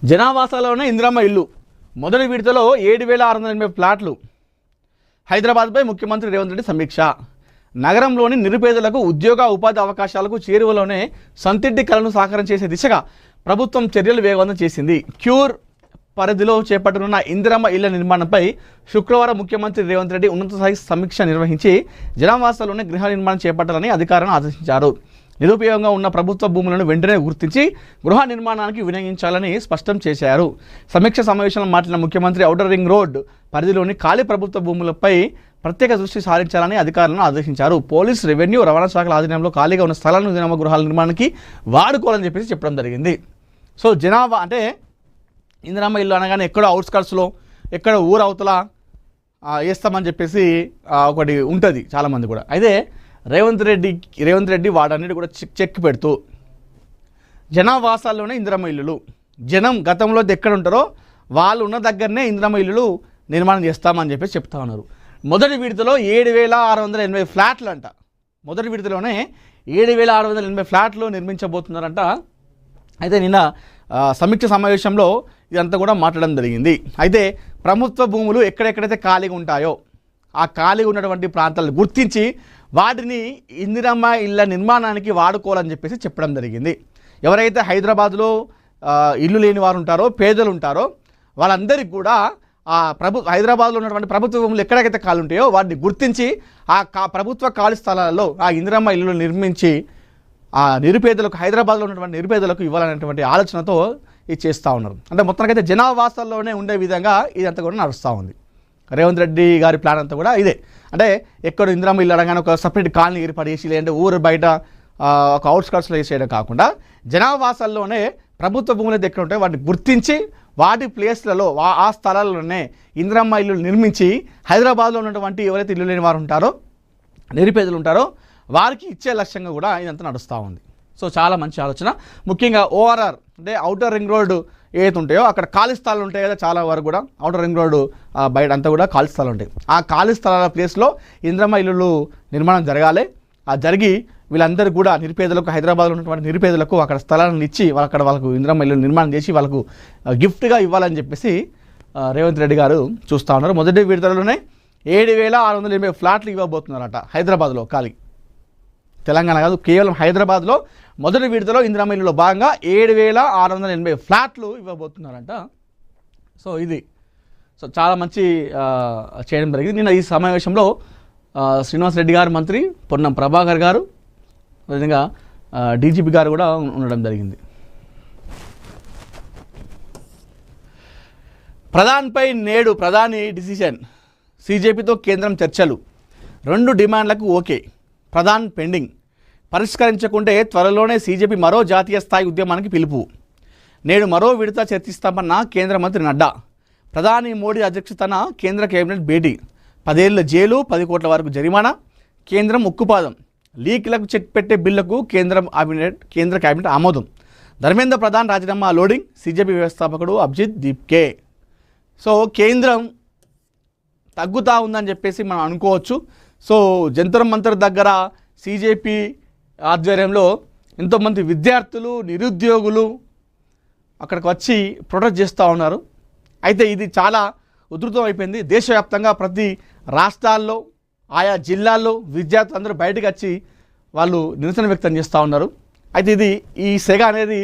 జనావాసాలోనే ఇందిరమ్మ ఇల్లు మొదటి విడతలో 7,680 ఫ్లాట్లు. హైదరాబాద్పై ముఖ్యమంత్రి రేవంత్ రెడ్డి సమీక్ష. నగరంలోని నిరుపేదలకు ఉద్యోగ ఉపాధి అవకాశాలకు చేరువలోనే సొంతింటి కలను సాకారం చేసే దిశగా ప్రభుత్వం చర్యలు వేగవంతం చేసింది. క్యూర్ పరిధిలో చేపట్టనున్న ఇందిరమ్మ ఇళ్ల నిర్మాణంపై శుక్రవారం ముఖ్యమంత్రి రేవంత్ రెడ్డి ఉన్నత స్థాయి సమీక్ష నిర్వహించి జనావాసాల్లోనే గృహ నిర్మాణం చేపట్టాలని అధికారులను ఆదేశించారు. నిరుపయోగంగా ఉన్న ప్రభుత్వ భూములను వెంటనే గుర్తించి గృహ నిర్మాణానికి వినియోగించాలని స్పష్టం చేశారు. సమీక్ష సమావేశంలో మాట్లాడిన ముఖ్యమంత్రి ఔటర్ రింగ్ రోడ్ పరిధిలోని ఖాళీ ప్రభుత్వ భూములపై ప్రత్యేక దృష్టి సారించాలని అధికారులను ఆదేశించారు. పోలీస్, రెవెన్యూ, రవాణా శాఖల ఆధీనంలో ఖాళీగా ఉన్న స్థలాలను ఇందిరమ్మ గృహాల నిర్మాణానికి వాడుకోవాలని చెప్పేసి చెప్పడం జరిగింది. సో జనాభా అంటే ఇందిరమ్మ ఇల్లు అనగానే ఎక్కడో అవుట్స్కట్స్లో ఎక్కడ ఊరు అవతల వేస్తామని చెప్పేసి ఒకటి ఉంటుంది చాలామంది కూడా. అయితే రేవంత్ రెడ్డి వాటన్నిటి కూడా చెక్ పెడుతూ జనావాసాల్లోనే ఇందిరమ్మ ఇల్లులు, జనం గతంలో ఎక్కడ ఉంటారో వాళ్ళు ఉన్న దగ్గరనే ఇందిరమ్మ ఇల్లులు నిర్మాణం చేస్తామని చెప్పేసి చెప్తా ఉన్నారు. మొదటి విడతలో 7,680 ఫ్లాట్లు అంట. మొదటి విడతలోనే 7,680 ఫ్లాట్లు నిర్మించబోతున్నారంట. అయితే నిన్న సమీక్ష సమావేశంలో ఇదంతా కూడా మాట్లాడడం జరిగింది. అయితే ప్రభుత్వ భూములు ఎక్కడెక్కడైతే ఖాళీగా ఉంటాయో ఆ ఖాళీగా ఉన్నటువంటి ప్రాంతాలను గుర్తించి వాటిని ఇందిరమ్మ ఇళ్ళ నిర్మాణానికి వాడుకోవాలని చెప్పేసి చెప్పడం జరిగింది. ఎవరైతే హైదరాబాద్లో ఇల్లు లేని వారు ఉంటారో, పేదలు ఉంటారో వాళ్ళందరికీ కూడా హైదరాబాద్లో ఉన్నటువంటి ప్రభుత్వ భూములు ఎక్కడెక్కడైతే ఖాళీ ఉంటాయో వాటిని గుర్తించి ప్రభుత్వ ఖాళీ స్థలాల్లో ఆ ఇందిరమ్మ ఇల్లు నిర్మించి ఆ నిరుపేదలకు, హైదరాబాద్లో ఉన్నటువంటి నిరుపేదలకు ఇవ్వాలనేటువంటి ఆలోచనతో ఇది చేస్తూ ఉన్నారు. అంటే మొత్తానికైతే జనావాసాల్లోనే ఉండే విధంగా ఇదంతా కూడా నడుస్తూ ఉంది. రేవంత్ రెడ్డి గారి ప్లాన్ అంతా కూడా ఇదే. అంటే ఎక్కడ ఇందిరమ్మ ఇల్లు అనగానే ఒక సపరేట్ కాలనీ ఏర్పాటు చేసి, లేదంటే ఊరు బయట ఒక అవుట్స్కట్స్లో వేసేయడం కాకుండా జనావాసాల్లోనే ప్రభుత్వ భూములు అయితే ఎక్కడ ఉంటాయో వాటిని గుర్తించి వాటి ప్లేస్లలో ఆ స్థలాల్లోనే ఇందిరమ్మ ఇల్లు నిర్మించి హైదరాబాద్లో ఉన్నటువంటి ఎవరైతే ఇల్లు లేని వారు ఉంటారో, నిరుపేదలు ఉంటారో వారికి ఇచ్చే లక్ష్యంగా కూడా ఇదంతా నడుస్తూ ఉంది. సో చాలా మంచి ఆలోచన. ముఖ్యంగా ఓఆర్ఆర్ అంటే ఔటర్ రింగ్ రోడ్డు ఏదైతే ఉంటాయో అక్కడ ఖాళీ స్థలాలు ఉంటాయి కదా, చాలా వరకు కూడా ఔటర్ రింగ్ రోడ్డు బయట అంతా కూడా ఖాళీ స్థలాలు ఉంటాయి. ఆ ఖాళీ స్థలాల ప్లేస్లో ఇందిరమ్మ ఇల్లులు నిర్మాణం జరగాలి. జరిగి వీళ్ళందరూ కూడా నిరుపేదలకు, హైదరాబాద్లో ఉన్నటువంటి నిరుపేదలకు అక్కడ స్థలాలను ఇచ్చి అక్కడ వాళ్ళకు ఇందిరమ్మ ఇల్లు నిర్మాణం చేసి వాళ్ళకు గిఫ్ట్గా ఇవ్వాలని చెప్పేసి రేవంత్ రెడ్డి గారు చూస్తూ ఉన్నారు. మొదటి విడతలోనే 7,680 ఫ్లాట్లు ఇవ్వబోతున్నారట హైదరాబాద్లో. ఖాళీ తెలంగాణ కాదు, కేవలం హైదరాబాద్లో మొదటి విడతలో ఇందిరమ్మ ఇల్లులో భాగంగా 7,680 ఫ్లాట్లు ఇవ్వబోతున్నారంట. సో ఇది చాలా మంచి చేయడం జరిగింది. నిన్న ఈ సమావేశంలో శ్రీనివాస్ రెడ్డి గారు, మంత్రి పొన్నం ప్రభాకర్ గారు, అదేవిధంగా డీజీపీ గారు కూడా ఉండడం జరిగింది. ప్రధాన్పై నేడు ప్రధాని డిసిషన్. సీజేపీతో కేంద్రం చర్చలు. 2 డిమాండ్లకు ఓకే. ప్రధాన్ పెండింగ్. పరిష్కరించకుంటే త్వరలోనే సీజేపీ మరో జాతీయ స్థాయి ఉద్యమానికి పిలుపు. నేడు మరో విడత చర్చిస్తామన్న కేంద్ర మంత్రి నడ్డా. ప్రధాని మోడీ అధ్యక్షతన కేంద్ర కేబినెట్ భేటీ. 10 ఏళ్ల జైలు, 10 కోట్ల వరకు జరిమానా. కేంద్రం ఉక్కుపాదం. లీక్లకు చెక్ పెట్టే బిల్లుకు కేంద్ర కేబినెట్ ఆమోదం. ధర్మేంద్ర ప్రధాన్ రాజీనామా లోడింగ్. సీజేపీ వ్యవస్థాపకుడు అభిజిత్ దీప్కే. సో కేంద్రం తగ్గుతూ ఉందని చెప్పేసి మనం అనుకోవచ్చు. సో జంతర్ మంతర్ దగ్గర సీజేపీ ఆధ్వర్యంలో ఎంతోమంది విద్యార్థులు, నిరుద్యోగులు అక్కడికి వచ్చి ప్రొటెస్ట్ చేస్తూ ఉన్నారు. అయితే ఇది చాలా ఉధృతం అయిపోయింది. దేశవ్యాప్తంగా ప్రతి రాష్ట్రాల్లో, ఆయా జిల్లాల్లో విద్యార్థులు అందరూ బయటకు వచ్చి వాళ్ళు నిరసన వ్యక్తం చేస్తూ ఉన్నారు. అయితే ఈ సెగ అనేది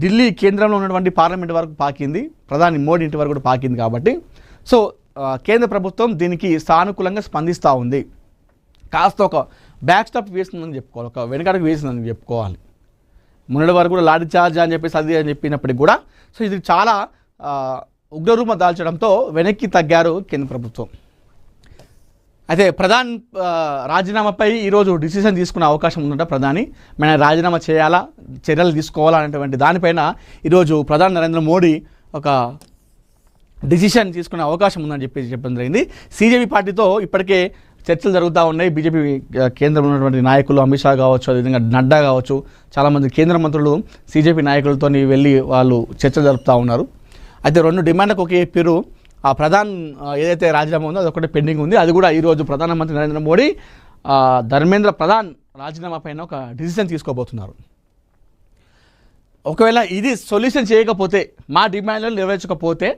ఢిల్లీ కేంద్రంలో ఉన్నటువంటి పార్లమెంట్ వరకు పాకింది, ప్రధాని మోడీ ఇంటి వరకు కూడా పాకింది. కాబట్టి సో కేంద్ర ప్రభుత్వం దీనికి సానుకూలంగా స్పందిస్తూ ఉంది. కాస్త ఒక బ్యాక్ స్టాప్ వేసిందని చెప్పుకోవాలి, ఒక వెనకడుగు వేసిందని చెప్పుకోవాలి. మొన్నటి వరకు కూడా లాఠీ చార్జ్ అని చెప్పేసి అది అని చెప్పినప్పటికి కూడా సో ఇది చాలా ఉగ్రరూపం దాల్చడంతో వెనక్కి తగ్గారు కేంద్ర ప్రభుత్వం. అయితే ప్రధాన్ రాజీనామాపై ఈరోజు డిసిషన్ తీసుకునే అవకాశం ఉందంట. ప్రధాని మన రాజీనామా చేయాలా, చర్యలు తీసుకోవాలా అనేటువంటి దానిపైన ఈరోజు ప్రధాని నరేంద్ర మోడీ ఒక డిసిషన్ తీసుకునే అవకాశం ఉందని చెప్పడం జరిగింది. సీజేపీ పార్టీతో ఇప్పటికే చర్చలు జరుగుతూ ఉన్నాయి. బీజేపీ కేంద్రంలో ఉన్నటువంటి నాయకులు అమిత్ షా కావచ్చు, అదేవిధంగా నడ్డా కావచ్చు, చాలామంది కేంద్ర మంత్రులు సీజేపీ నాయకులతో వెళ్ళి వాళ్ళు చర్చలు జరుపుతూ ఉన్నారు. అయితే 2 డిమాండ్లకు ఒకే చెప్పారు. ఆ ప్రధాన్ ఏదైతే రాజీనామా ఉందో అదొకటి పెండింగ్ ఉంది. అది కూడా ఈరోజు ప్రధానమంత్రి నరేంద్ర మోడీ ధర్మేంద్ర ప్రధాన్ రాజీనామా పైన ఒక డిసిషన్ తీసుకోబోతున్నారు. ఒకవేళ ఇది సొల్యూషన్ చేయకపోతే, మా డిమాండ్లను నెరవేర్చకపోతే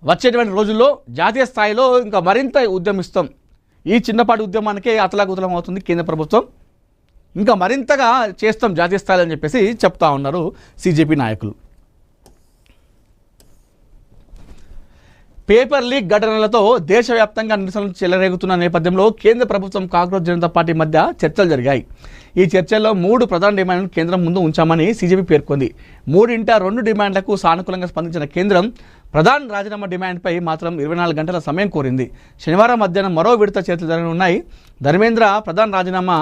వచ్చేటువంటి రోజుల్లో జాతీయ స్థాయిలో ఇంకా మరింత ఉద్యమిస్తాం. ఈ చిన్నపాటి ఉద్యమానికే అతలాకుతలం అవుతుంది కేంద్ర ప్రభుత్వం, ఇంకా మరింతగా చేస్తాం జాతీయ స్థాయిలో అని చెప్పేసి చెప్తా ఉన్నారు సిజేపీ నాయకులు. పేపర్ లీక్ ఘటనలతో దేశవ్యాప్తంగా నిరసనలు చెలరేగుతున్న నేపథ్యంలో కేంద్ర ప్రభుత్వం కాంగ్రెస్ జనతా పార్టీ మధ్య చర్చలు జరిగాయి. ఈ చర్చల్లో 3 ప్రధాన డిమాండ్లను కేంద్రం ముందు ఉంచామని సీజేపీ పేర్కొంది. 3 డిమాండ్లకు సానుకూలంగా స్పందించిన కేంద్రం ప్రధాని రాజీనామా డిమాండ్పై మాత్రం 24 గంటల సమయం కోరింది. శనివారం మధ్యాహ్నం మరో విడత చర్చలు జరగనున్నాయి. ధర్మేంద్ర ప్రధాని రాజీనామా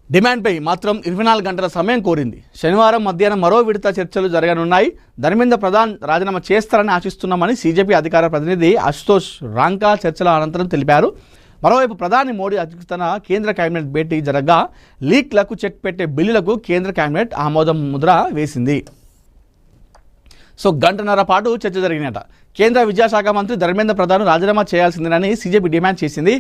డిమాండ్పై మాత్రం 24 గంటల సమయం కోరింది. శనివారం మధ్యాహ్నం మరో విడత చర్చలు జరగనున్నాయి. ధర్మేంద్ర ప్రధాన్ రాజీనామా చేస్తారని ఆశిస్తున్నామని సీజేపీ అధికార ప్రతినిధి అశుతోష్ రాంకా చర్చల అనంతరం తెలిపారు. మరోవైపు ప్రధాని మోడీ అధ్యక్షతన కేంద్ర కేబినెట్ భేటీ జరగగా లీక్లకు చెక్ పెట్టే బిల్లులకు కేంద్ర కేబినెట్ ఆమోదం ముద్ర వేసింది. సో గంటన్నర పాటు చర్చ జరిగినట. కేంద్ర విద్యాశాఖ మంత్రి ధర్మేంద్ర ప్రధాన్ రాజీనామా చేయాల్సిందేనని సీజేపీ డిమాండ్ చేసింది.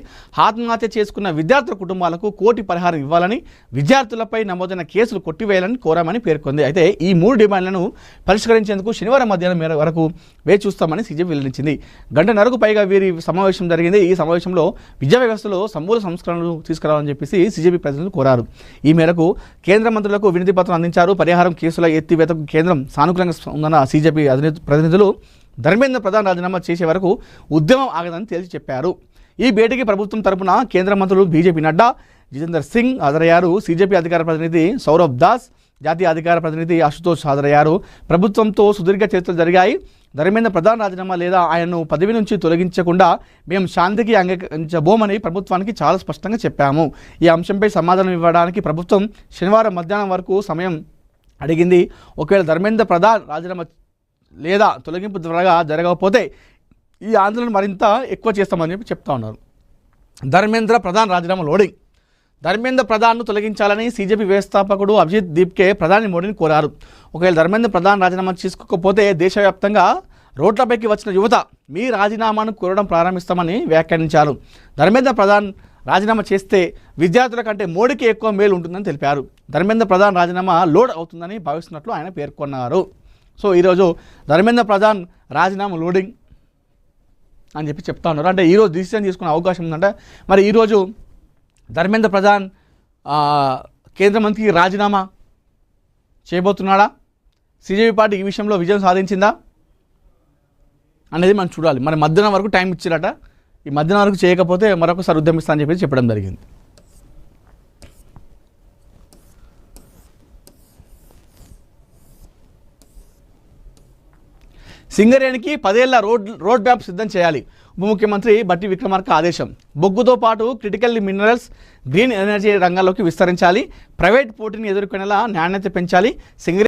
ఆత్మహత్య చేసుకున్న విద్యార్థుల కుటుంబాలకు కోటి పరిహారం ఇవ్వాలని, విద్యార్థులపై నమోదైన కేసులు కొట్టివేయాలని కోరామని పేర్కొంది. అయితే ఈ 3 డిమాండ్లను పరిష్కరించేందుకు శనివారం మధ్యాహ్నం వరకు వేచి చూస్తామని సీజేపీ వెల్లడించింది. గంటన్నరకు పైగా వీరి సమావేశం జరిగింది. ఈ సమావేశంలో విద్యా వ్యవస్థలో సమూల సంస్కరణలు తీసుకురావాలని చెప్పేసి సీజేపీ ప్రతినిధులు కోరారు. ఈ మేరకు కేంద్ర మంత్రులకు వినతి పత్రం అందించారు. పరిహారం కేసుల ఎత్తివేతకు కేంద్రం సానుకూలంగా ఉందన్న సీజేపీ ప్రతినిధులు ధర్మేంద్ర ప్రధాన్ రాజీనామా చేసే వరకు ఉద్యమం ఆగదని తేల్చి చెప్పారు. ఈ భేటీకి ప్రభుత్వం తరపున కేంద్ర మంత్రులు బీజేపీ నడ్డా, జితేందర్ సింగ్ హాజరయ్యారు. సీజేపీ అధికార ప్రతినిధి సౌరభ్ దాస్, జాతీయ అధికార ప్రతినిధి అశుతోష్ హాజరయ్యారు. ప్రభుత్వంతో సుదీర్ఘ చర్చలు జరిగాయి. ధర్మేంద్ర ప్రధాన్ రాజీనామా లేదా ఆయనను పదవి నుంచి తొలగించకుండా మేము శాంతికి అంగీకరించబోమని ప్రభుత్వానికి చాలా స్పష్టంగా చెప్పాము. ఈ అంశంపై సమాధానం ఇవ్వడానికి ప్రభుత్వం శనివారం మధ్యాహ్నం వరకు సమయం అడిగింది. ఒకవేళ ధర్మేంద్ర ప్రధాన్ రాజీనామా లేదా తొలగింపు త్వరగా జరగకపోతే ఈ ఆందోళన మరింత ఎక్కువ చేస్తామని చెప్పి చెప్తా ఉన్నారు. ధర్మేంద్ర ప్రధాన్ రాజీనామా లోడింగ్. ధర్మేంద్ర ప్రధాన్ను తొలగించాలని సీజేపీ వ్యవస్థాపకుడు అభిజిత్ దీప్కే ప్రధాని మోడీని కోరారు. ఒకవేళ ధర్మేంద్ర ప్రధాన్ రాజీనామా చేసుకోకపోతే దేశవ్యాప్తంగా రోడ్లపైకి వచ్చిన యువత మీ రాజీనామాను కోరడం ప్రారంభిస్తామని వ్యాఖ్యానించారు. ధర్మేంద్ర ప్రధాన్ రాజీనామా చేస్తే విద్యార్థుల కంటే మోడీకి ఎక్కువ మేలు ఉంటుందని తెలిపారు. ధర్మేంద్ర ప్రధాన్ రాజీనామా లోడ్ అవుతుందని భావిస్తున్నట్లు ఆయన పేర్కొన్నారు. సో ఈరోజు ధర్మేంద్ర ప్రధాన్ రాజీనామా లోడింగ్ అని చెప్పి చెప్తా ఉన్నారు. అంటే ఈరోజు డిసిషన్ తీసుకునే అవకాశం ఉందంటే మరి ఈరోజు ధర్మేంద్ర ప్రధాన్ కేంద్ర మంత్రికి రాజీనామా చేయబోతున్నాడా? సీజేపీ పార్టీ ఈ విషయంలో విజయం సాధించిందా అనేది మనం చూడాలి. మరి మధ్యాహ్నం వరకు టైం ఇచ్చారట. ఈ మధ్యాహ్నం వరకు చేయకపోతే మరొకసారి ఉద్యమిస్తా అని చెప్పి చెప్పడం జరిగింది. సింగరేణికి 10 ఏళ్ల రోడ్ మ్యాప్ సిద్ధం చేయాలి. ఉప ముఖ్యమంత్రి బట్టి విక్రమార్క ఆదేశం. బొగ్గుతో పాటు క్రిటికల్ మినరల్స్, గ్రీన్ ఎనర్జీ రంగాల్లోకి విస్తరించాలి. ప్రైవేట్ పోటీని ఎదుర్కొనేలా నాణ్యత పెంచాలి. సింగరేణి